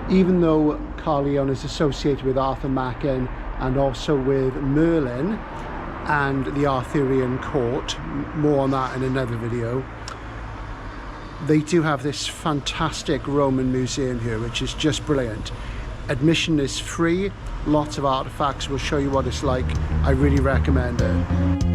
Even though Caerleon is associated with Arthur Machen and also with Merlin and the Arthurian court, more on that in another video, they do have this fantastic Roman museum here, which is just brilliant. Admission is free, lots of artifacts, will show you what it's like. I really recommend it.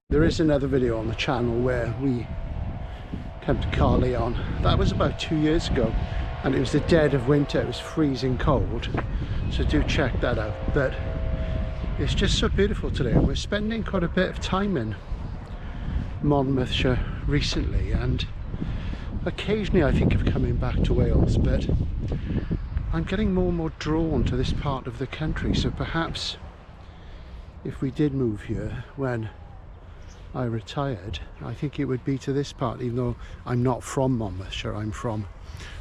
There is another video on the channel where we came to Caerleon. That was about 2 years ago, and it was the dead of winter. It was freezing cold, so do check that out. But it's just so beautiful today. We're spending quite a bit of time in Monmouthshire recently, and occasionally I think of coming back to Wales, but I'm getting more and more drawn to this part of the country. So perhaps if we did move here when I retired, I think it would be to this part, even though I'm not from Monmouthshire. I'm from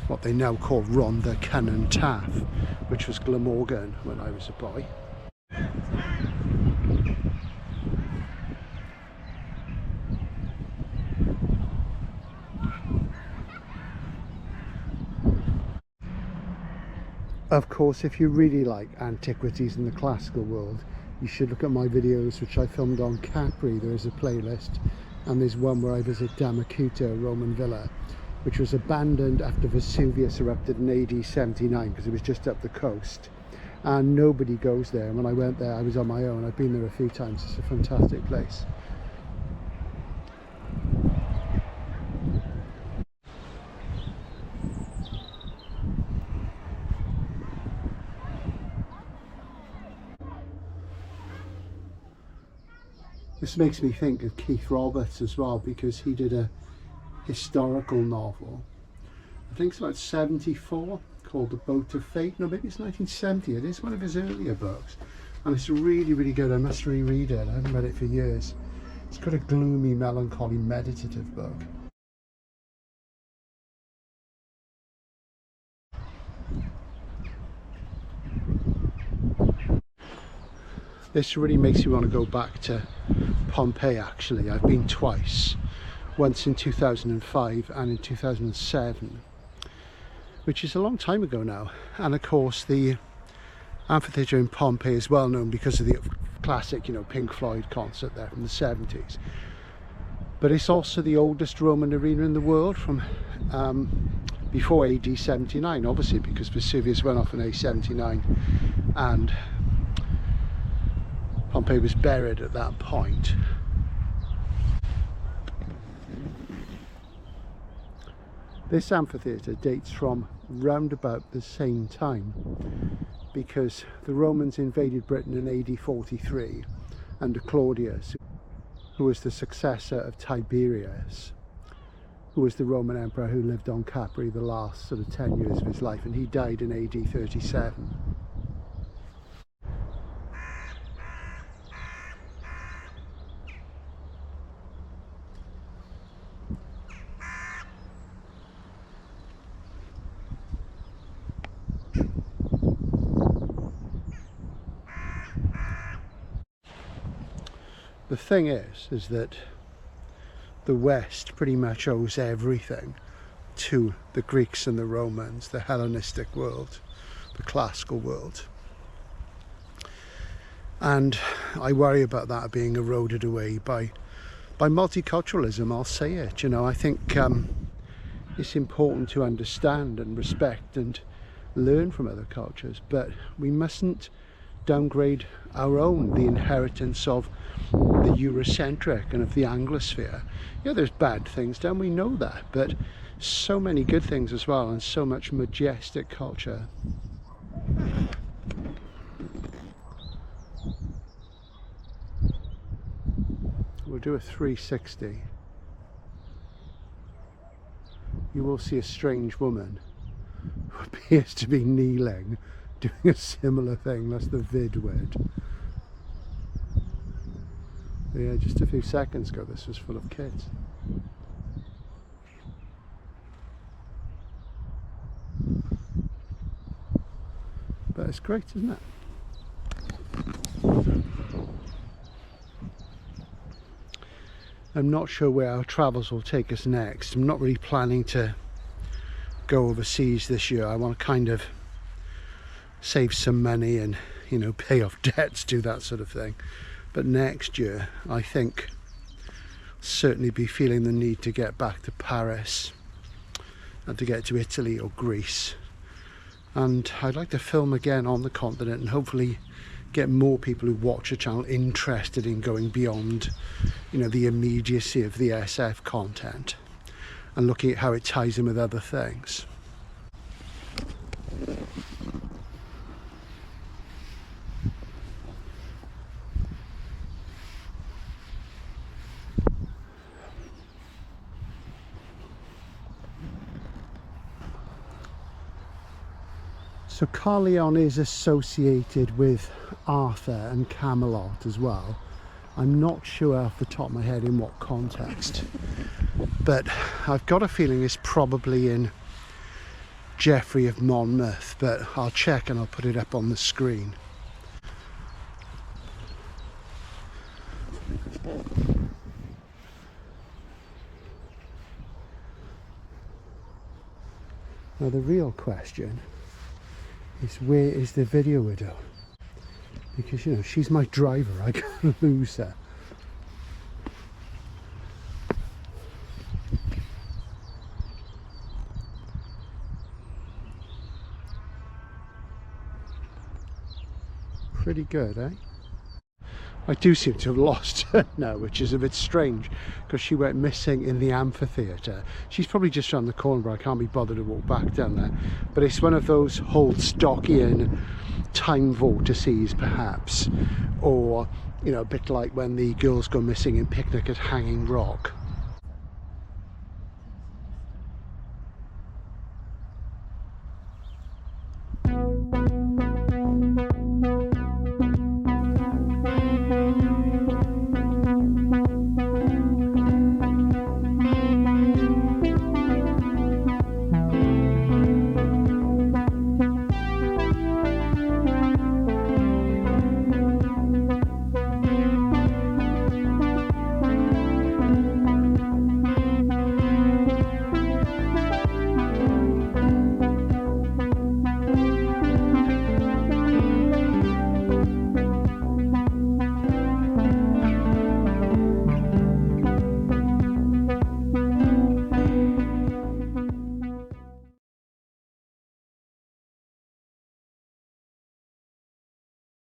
what they now call Rhondda Cynon Taf, which was Glamorgan when I was a boy. Of course, if you really like antiquities in the classical world, you should look at my videos which I filmed on Capri. There is a playlist, and there's one where I visit Damacuta, a Roman villa, which was abandoned after Vesuvius erupted in AD 79 because it was just up the coast and nobody goes there. And when I went there, I was on my own. I've been there a few times. It's a fantastic place. This makes me think of Keith Roberts as well, because he did a historical novel, I think it's about 74, called The Boat of Fate. No, maybe it's 1970. It is one of his earlier books, and it's really, really good. I must reread it. I haven't read it for years. It's got a gloomy, melancholy, meditative book. This really makes me want to go back to Pompeii, actually. I've been twice, once in 2005 and in 2007, which is a long time ago now. And of course the Amphitheatre in Pompeii is well known because of the classic, you know, Pink Floyd concert there from the 70s. But it's also the oldest Roman arena in the world from before AD 79, obviously, because Vesuvius went off in AD 79 and Pompeii was buried at that point. This amphitheatre dates from round about the same time, because the Romans invaded Britain in AD 43 under Claudius, who was the successor of Tiberius, who was the Roman emperor who lived on Capri the last sort of 10 years of his life, and he died in AD 37. The thing is that the West pretty much owes everything to the Greeks and the Romans, the Hellenistic world, the classical world. And I worry about that being eroded away by multiculturalism, I'll say it. You know, I think it's important to understand and respect and learn from other cultures, but we mustn't downgrade our own, the inheritance of the Eurocentric and of the Anglosphere. Yeah, there's bad things done, we know that, but so many good things as well, and so much majestic culture. We'll do a 360. You will see a strange woman who appears to be kneeling, doing a similar thing. That's the vid. Yeah, just a few seconds ago this was full of kids. But it's great, isn't it? I'm not sure where our travels will take us next. I'm not really planning to go overseas this year. I want to kind of save some money and, you know, pay off debts, do that sort of thing. But next year, I think, certainly be feeling the need to get back to Paris and to get to Italy or Greece. And I'd like to film again on the continent and hopefully get more people who watch the channel interested in going beyond, you know, the immediacy of the SF content and looking at how it ties in with other things. So Caerleon is associated with Arthur and Camelot as well. I'm not sure off the top of my head in what context, but I've got a feeling it's probably in Geoffrey of Monmouth, but I'll check and I'll put it up on the screen. Now the real question is, where is the video widow? Because, you know, she's my driver, I can't lose her. Pretty good, eh? I do seem to have lost her now, which is a bit strange, because she went missing in the Amphitheatre. She's probably just around the corner, but I can't be bothered to walk back down there. But it's one of those Holstockian time vortices, perhaps, or, you know, a bit like when the girls go missing in Picnic at Hanging Rock.